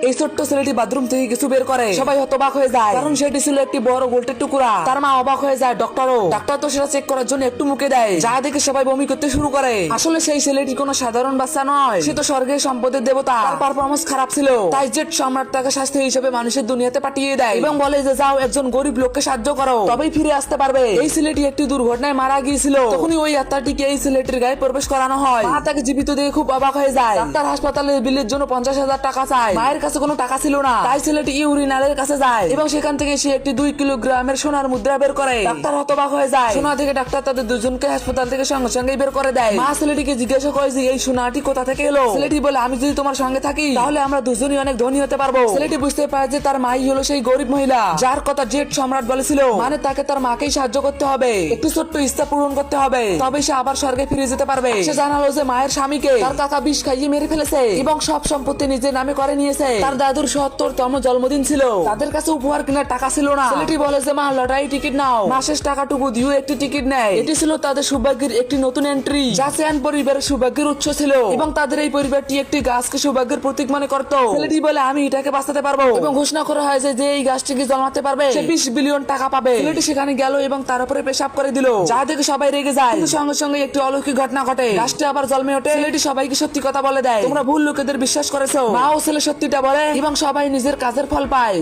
এই ছোট্ট ছেলেটি বাথরুম থেকে কিছু বের করে সবাই হতবাক হয়ে যায়, কারণ সেটি ছিল একটি বড় গোল্ডের টুকরা। তার মা অবাক হয়ে যায়, ডাক্তার তো সেটা চেক করার জন্য একটু মুখে দেয়, যা দেখে সবাই বমি করতে শুরু করে। আসলে সেই ছেলেটি কোনো সাধারণ বাচ্চা নয়, সে তো স্বর্গের সম্পদের দেবতা। তার পারফরম্যান্স খারাপ ছিল, তাই জেট সম্রাট তাকে শাস্তি হিসেবে মানুষের দুনিয়াতে পাঠিয়ে দেয় এবং বলে যে যাও একজন গরিব লোককে সাহায্য করো, তবেই ফিরে আসতে পারবে। এই ছেলেটি একটি দুর্ঘটনায় মারা গিয়েছিল, তখনই ওই আত্মাটিকে এই ছেলেটির গায়ে প্রবেশ করানো হয়। মা তাকে জীবিত দেখে খুব অবাক হয়ে যায়। ডাক্তার হাসপাতালের বিলের জন্য 50,000 টাকা চায়, মায়ের কাছে কোনো টাকা ছিল না, তাই ছেলেটি ইউরিনালের কাছে যায় এবং সেখান থেকে সে একটি 2 কিলোগ্রামের সোনার মুদ্রা বের করে। ডাক্তার হতবাক হয়ে যায়। সোনা থেকে ডাক্তার তাদের দুজনকে হাসপাতাল থেকে সঙ্গে সঙ্গে বের করে দেয়। মা ছেলেটিকে জিজ্ঞাসা করে যে এই সোনাটি কোথা থেকে এলো। ছেলেটি বলে আমি যদি তোমার সঙ্গে থাকি তাহলে আমরা দুজনই অনেক ধনী হতে পারবো। ছেলেটি বুঝতে পারে যে তার মাই হলো সেই গরিব মহিলা যার কথা জেট সম্রাট বলেছিল, মানে তাকে তার মাকেই সাহায্য করতে হবে, একটু ছোট্ট ইচ্ছা পূরণ করতে হবে, তবে সে আবার স্বর্গে ফিরে যেতে পারবে। সে জানালো যে মায়ের স্বামীকে তার কাকা বিষ খাইয়ে মেরে ফেলেছে এবং সব সম্পত্তি নিজের নামে করে নিয়েছে। তার দাদুর ৭০তম জন্মদিন ছিল, তাদের কাছে উপহার কেনার টাকা ছিল না। ছেলেটি বলে যে মা লটারি টিকিট নাও, মাসের টাকাটুকু দিও একটি টিকিট নেয়। এটি ছিল তাদের সৌভাগ্যের একটি নতুন এন্ট্রি, যা চেয়ান পরিবারের সৌভাগ্যের উৎস ছিল এবং তাদের এই পরিবারটি একটি গাছকে সৌভাগ্যের প্রতীক মনে করত। ছেলেটি বলে আমি এটাকে বাঁচাতে পারবো এবং ঘোষণা করা হয় যে এই গাছটিকে জন্মাতে পারবে সে 20 বিলিয়ন টাকা পাবে। ছেলেটি সেখানে গেল এবং তার উপরে পেশাব করে দিল, যা দেখে সবাই রেগে যায়। কিন্তু সঙ্গে সঙ্গে একটি অলৌকিক ঘটনা ঘটে, গাছটি আবার জন্মে ওঠে। ছেলেটি সবাইকে সত্যি কথা বলে দেয়, তোমরা ভুল লোকেদের বিশ্বাস করেছো। মা ও ছেলে সত্যিটা বলে এবং সবাই নিজের কাজের ফল পায়।